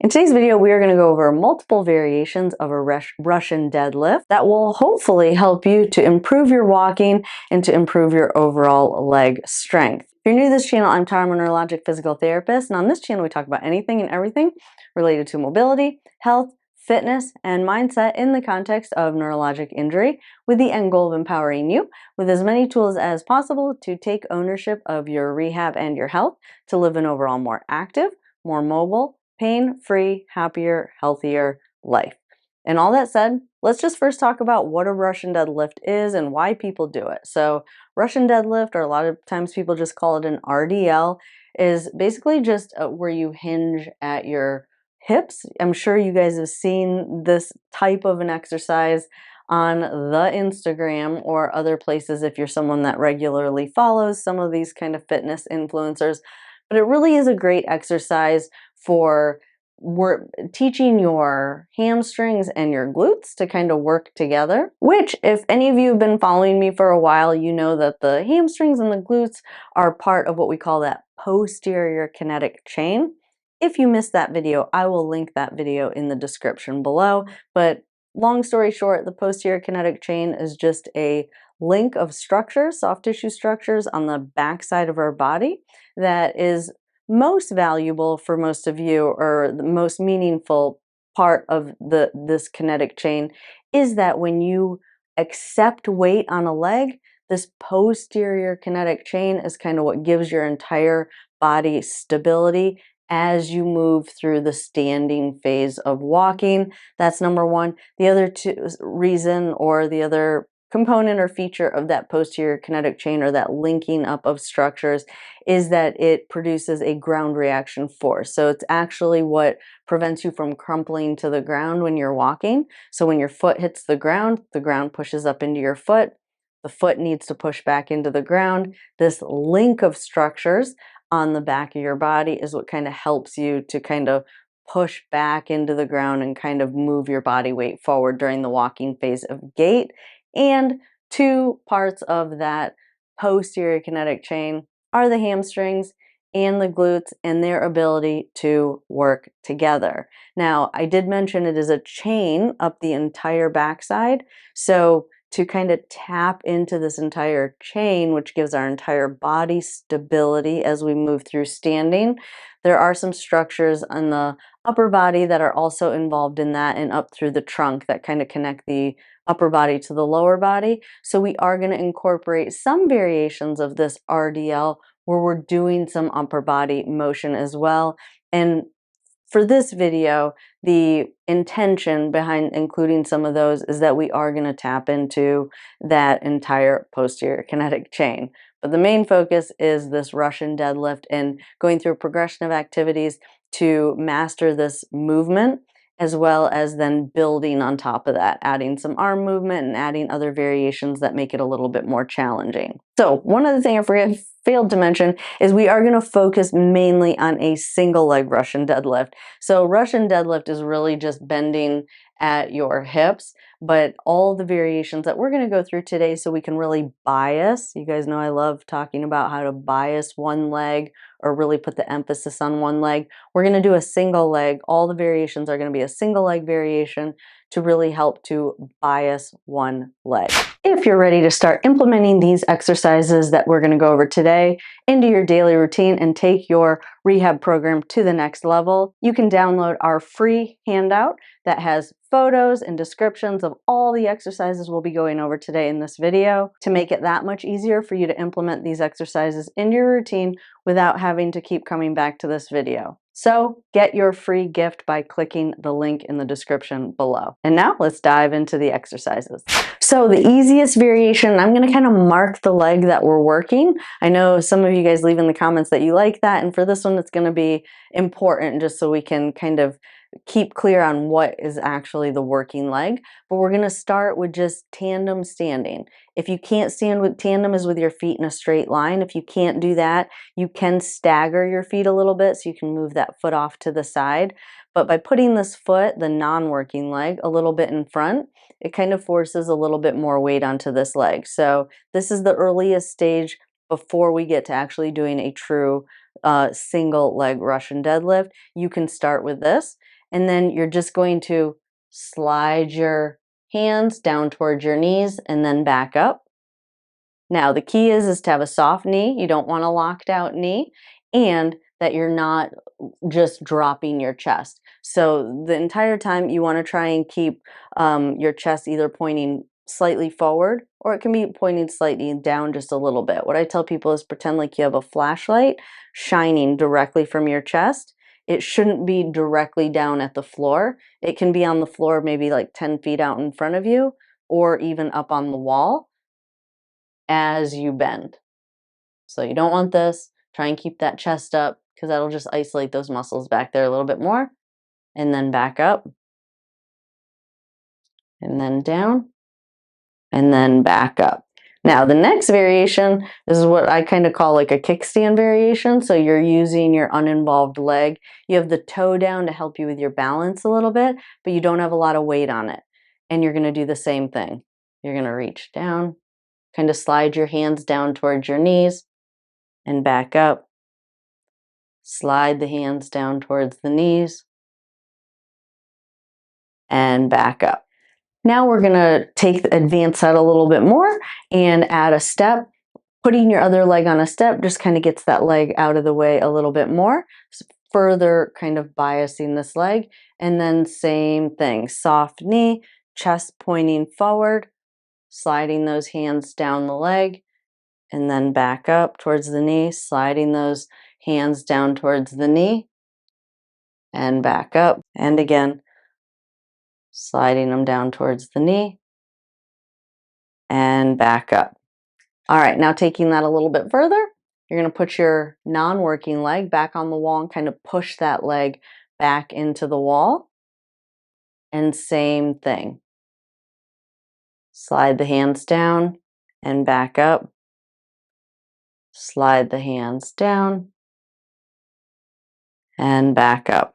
In today's video, we are going to go over multiple variations of a Russian deadlift that will hopefully help you to improve your walking and to improve your overall leg strength. If you're new to this channel, I'm Tara, I'm a neurologic physical therapist, and on this channel we talk about anything and everything related to mobility, health, fitness, and mindset in the context of neurologic injury, with the end goal of empowering you with as many tools as possible to take ownership of your rehab and your health to live an overall more active, more mobile, pain-free, happier, healthier life. And all that said, let's just first talk about what a Russian deadlift is and why people do it. So Russian deadlift, or a lot of times people just call it an RDL, is basically just where you hinge at your hips. I'm sure you guys have seen this type of an exercise on the Instagram or other places if you're someone that regularly follows some of these kind of fitness influencers. But it really is a great exercise for teaching your hamstrings and your glutes to kind of work together, which if any of you have been following me for a while, you know that the hamstrings and the glutes are part of what we call that posterior kinetic chain. If you missed that video, I will link that video in the description below. But long story short, the posterior kinetic chain is just a link of structures, soft tissue structures on the back side of our body that is most valuable for most of you, or the most meaningful part of this kinetic chain is that when you accept weight on a leg, this posterior kinetic chain is kind of what gives your entire body stability as you move through the standing phase of walking. That's number one. The other reason, or the other component or feature of that posterior kinetic chain, or that linking up of structures, is that it produces a ground reaction force. So it's actually what prevents you from crumpling to the ground when you're walking. So when your foot hits the ground pushes up into your foot. The foot needs to push back into the ground. This link of structures on the back of your body is what kind of helps you to kind of push back into the ground and kind of move your body weight forward during the walking phase of gait. And two parts of that posterior kinetic chain are the hamstrings and the glutes and their ability to work together. Now, I did mention it is a chain up the entire backside. So to kind of tap into this entire chain, which gives our entire body stability as we move through standing, there are some structures on the upper body that are also involved in that, and up through the trunk that kind of connect the upper body to the lower body. So we are going to incorporate some variations of this RDL where we're doing some upper body motion as well. And for this video, the intention behind including some of those is that we are going to tap into that entire posterior kinetic chain. But the main focus is this Russian deadlift and going through a progression of activities to master this movement, as well as then building on top of that, adding some arm movement and adding other variations that make it a little bit more challenging. So one other thing I failed to mention is we are going to focus mainly on a single leg Russian deadlift. So Russian deadlift is really just bending at your hips, but all the variations that we're going to go through today, so we can really bias. You guys know I love talking about how to bias one leg or really put the emphasis on one leg. We're going to do a single leg. All the variations are going to be a single leg variation to really help to bias one leg. If you're ready to start implementing these exercises that we're going to go over today into your daily routine and take your rehab program to the next level, you can download our free handout that has photos and descriptions of all the exercises we'll be going over today in this video, to make it that much easier for you to implement these exercises in your routine without having to keep coming back to this video. So get your free gift by clicking the link in the description below. And now let's dive into the exercises. So the easiest variation, I'm going to kind of mark the leg that we're working. I know some of you guys leave in the comments that you like that, and for this one it's going to be important just so we can kind of keep clear on what is actually the working leg. But we're going to start with just tandem standing. If you can't stand with tandem, is with your feet in a straight line. If you can't do that, you can stagger your feet a little bit so you can move that foot off to the side. But by putting this foot, the non-working leg, a little bit in front, it kind of forces a little bit more weight onto this leg. So this is the earliest stage before we get to actually doing a true single leg Russian deadlift. You can start with this. and then you're just going to slide your hands down towards your knees and then back up. Now, the key is to have a soft knee. You don't want a locked out knee, and that you're not just dropping your chest. So the entire time you want to try and keep your chest either pointing slightly forward, or it can be pointing slightly down just a little bit. What I tell people is pretend like you have a flashlight shining directly from your chest. It shouldn't be directly down at the floor. It can be on the floor, maybe like 10 feet out in front of you, or even up on the wall as you bend. So you don't want this. Try and keep that chest up, because that'll just isolate those muscles back there a little bit more. And then back up. And then down. And then back up. Now the next variation is what I kind of call like a kickstand variation. So you're using your uninvolved leg. You have the toe down to help you with your balance a little bit, but you don't have a lot of weight on it. And you're going to do the same thing. You're going to reach down, kind of slide your hands down towards your knees and back up. Slide the hands down towards the knees and back up. Now we're going to advance that a little bit more and add a step. Putting your other leg on a step just kind of gets that leg out of the way a little bit more, further kind of biasing this leg. And then same thing, soft knee, chest pointing forward, sliding those hands down the leg, and then back up towards the knee, sliding those hands down towards the knee, and back up. And again, sliding them down towards the knee and back up. All right, now taking that a little bit further, you're going to put your non-working leg back on the wall and kind of push that leg back into the wall. And same thing. Slide the hands down and back up. Slide the hands down and back up.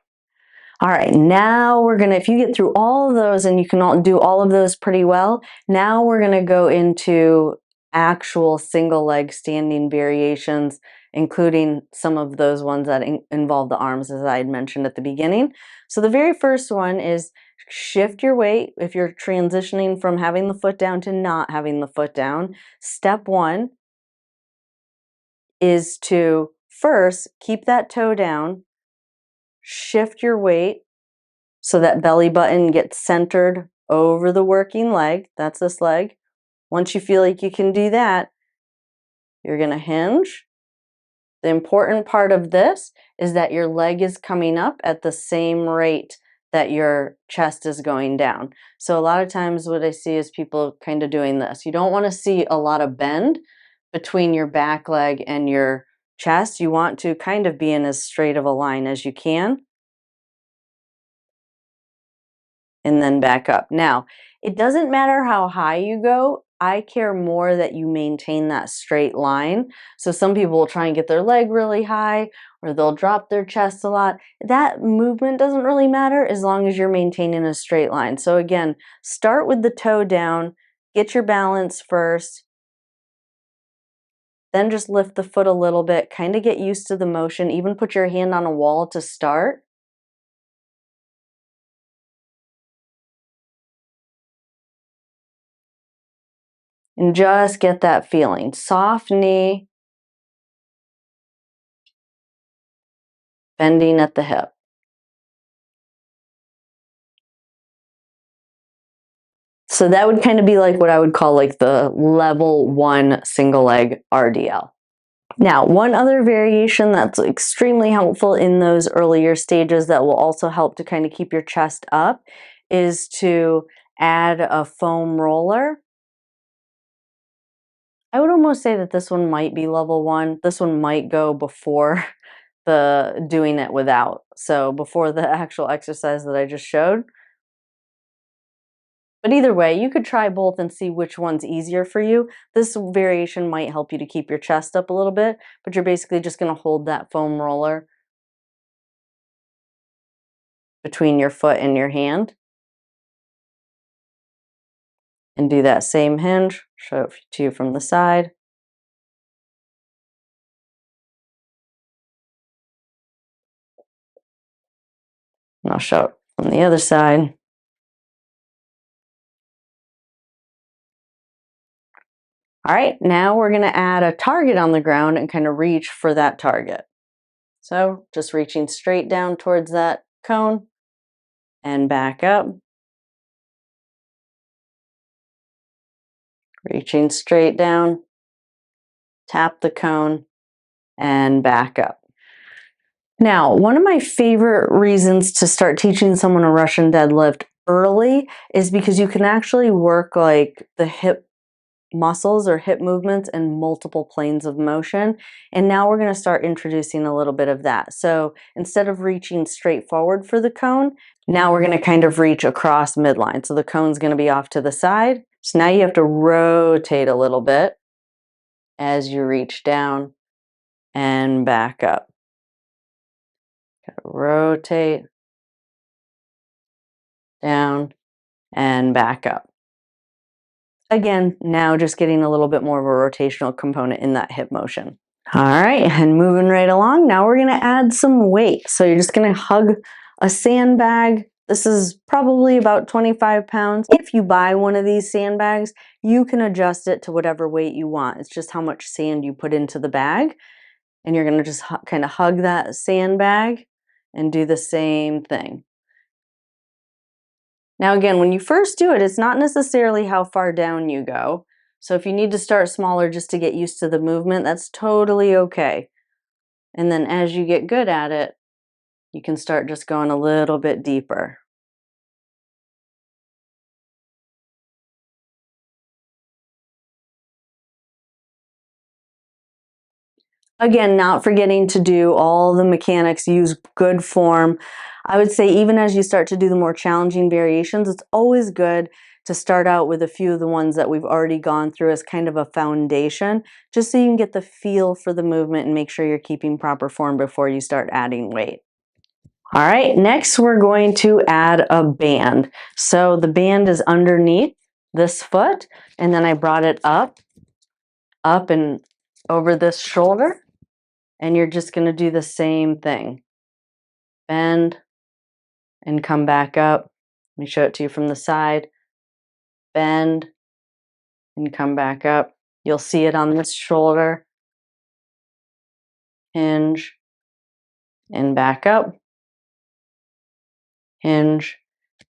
All right, now we're gonna, if you get through all of those and you can do all of those pretty well, now we're gonna go into actual single leg standing variations, including some of those ones that involve the arms, as I had mentioned at the beginning. So the very first one is shift your weight. If you're transitioning from having the foot down to not having the foot down, step one is to first keep that toe down, shift your weight so that belly button gets centered over the working leg. That's this leg. Once you feel like you can do that, you're going to hinge. The important part of this is that your leg is coming up at the same rate that your chest is going down. So a lot of times what I see is people kind of doing this. You don't want to see a lot of bend between your back leg and your chest. You want to kind of be in as straight of a line as you can. And then back up. Now, it doesn't matter how high you go. I care more that you maintain that straight line. So some people will try and get their leg really high, or they'll drop their chest a lot. That movement doesn't really matter as long as you're maintaining a straight line. So again, start with the toe down, get your balance first, then just lift the foot a little bit, kind of get used to the motion, even put your hand on a wall to start. And just get that feeling. Soft knee, bending at the hip. So that would kind of be like what I would call like the level 1 single leg RDL. Now, one other variation that's extremely helpful in those earlier stages that will also help to kind of keep your chest up is to add a foam roller. I would almost say that this one might be level 1. This one might go before the doing it without. So before the actual exercise that I just showed. But either way, you could try both and see which one's easier for you. This variation might help you to keep your chest up a little bit, but you're basically just going to hold that foam roller between your foot and your hand. And do that same hinge. Show it to you from the side. And I'll show it On the other side. All right, now we're going to add a target on the ground and kind of reach for that target. So just reaching straight down towards that cone and back up. Reaching straight down, tap the cone, and back up. Now, one of my favorite reasons to start teaching someone a Russian deadlift early is because you can actually work like the hip muscles or hip movements in multiple planes of motion. And now we're going to start introducing a little bit of that. So instead of reaching straight forward for the cone, now we're going to kind of reach across midline. So the cone's going to be off to the side. So now you have to rotate a little bit as you reach down and back up. Rotate down and back up. Again, now just getting a little bit more of a rotational component in that hip motion. All right, and moving right along, now we're gonna add some weight. So you're just gonna hug a sandbag. This is probably about 25 pounds. If you buy one of these sandbags, you can adjust it to whatever weight you want. It's just how much sand you put into the bag. And you're gonna just kind of hug that sandbag and do the same thing. Now again, when you first do it, it's not necessarily how far down you go. So if you need to start smaller just to get used to the movement, that's totally okay. And then as you get good at it, you can start just going a little bit deeper. Again, not forgetting to do all the mechanics, use good form. I would say even as you start to do the more challenging variations, it's always good to start out with a few of the ones that we've already gone through as kind of a foundation, just so you can get the feel for the movement and make sure you're keeping proper form before you start adding weight. All right, next we're going to add a band. So the band is underneath this foot, and then I brought it up and over this shoulder. And you're just going to do the same thing. Bend and come back up. Let me show it to you from the side. Bend and come back up. You'll see it on this shoulder. Hinge and back up. Hinge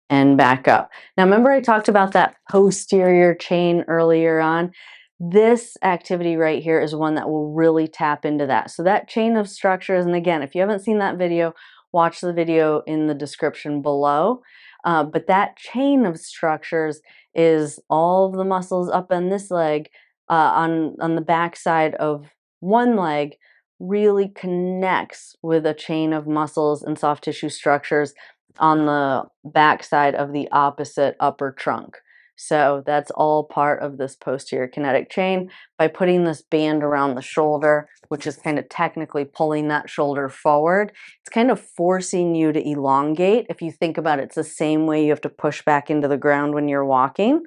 and back up. Now remember I talked about that posterior chain earlier on? This activity right here is one that will really tap into that. So that chain of structures, and again, if you haven't seen that video, watch the video in the description below. But that chain of structures is all of the muscles up on this leg, on the back side of one leg, really connects with a chain of muscles and soft tissue structures on the back side of the opposite upper trunk. So that's all part of this posterior kinetic chain. By putting this band around the shoulder, which is kind of technically pulling that shoulder forward, it's kind of forcing you to elongate. If you think about it, it's the same way you have to push back into the ground when you're walking,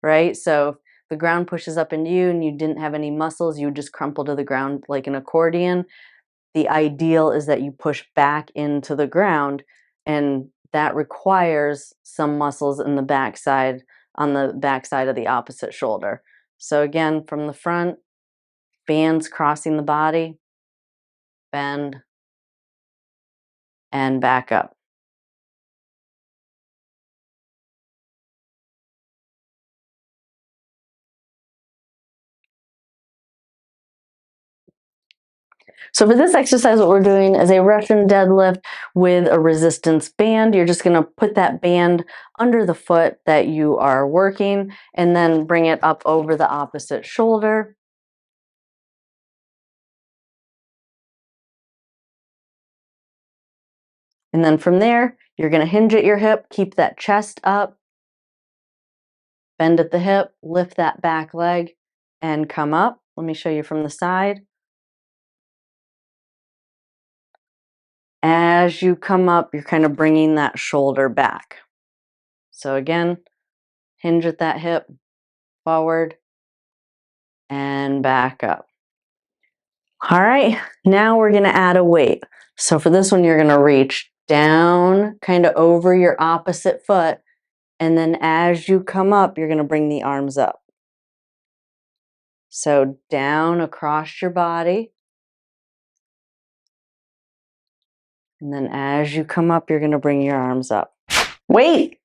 right? So if the ground pushes up into you and you didn't have any muscles, you would just crumple to the ground like an accordion. The ideal is that you push back into the ground, and that requires some muscles in the backside, on the backside of the opposite shoulder. So again, from the front, bands crossing the body, bend, and back up. So for this exercise, what we're doing is a Russian deadlift with a resistance band. You're just going to put that band under the foot that you are working and then bring it up over the opposite shoulder. And then from there, you're going to hinge at your hip, keep that chest up, bend at the hip, lift that back leg, and come up. Let me show you from the side. As you come up, you're kind of bringing that shoulder back. So again, hinge at that hip, forward, and back up. All right, now we're going to add a weight. So for this one, you're going to reach down, kind of over your opposite foot. And then as you come up, you're going to bring the arms up. So down across your body. And then as you come up, you're going to bring your arms up. Wait!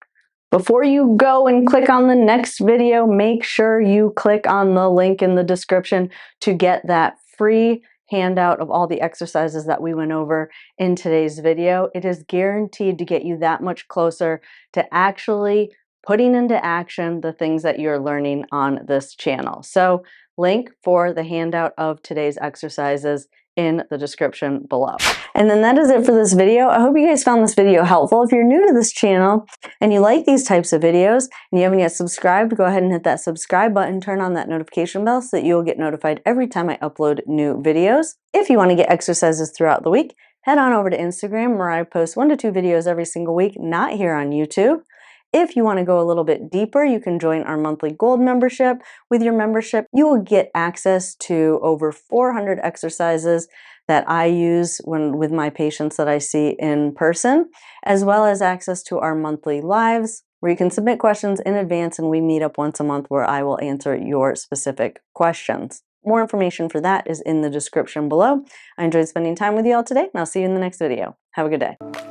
Before you go and click on the next video, make sure you click on the link in the description to get that free handout of all the exercises that we went over in today's video. It is guaranteed to get you that much closer to actually putting into action the things that you're learning on this channel. So, link for the handout of today's exercises in the description below. And then that is it for this video. I hope you guys found this video helpful. If you're new to this channel and you like these types of videos and you haven't yet subscribed, go ahead and hit that subscribe button, turn on that notification bell so that you'll get notified every time I upload new videos. If you want to get exercises throughout the week, head on over to Instagram where I post 1 to 2 videos every single week, not here on YouTube. If you want to go a little bit deeper, you can join our monthly gold membership. With your membership, you will get access to over 400 exercises that I use with my patients that I see in person, as well as access to our monthly lives where you can submit questions in advance and we meet up once a month where I will answer your specific questions. More information for that is in the description below. I enjoyed spending time with you all today, and I'll see you in the next video. Have a good day.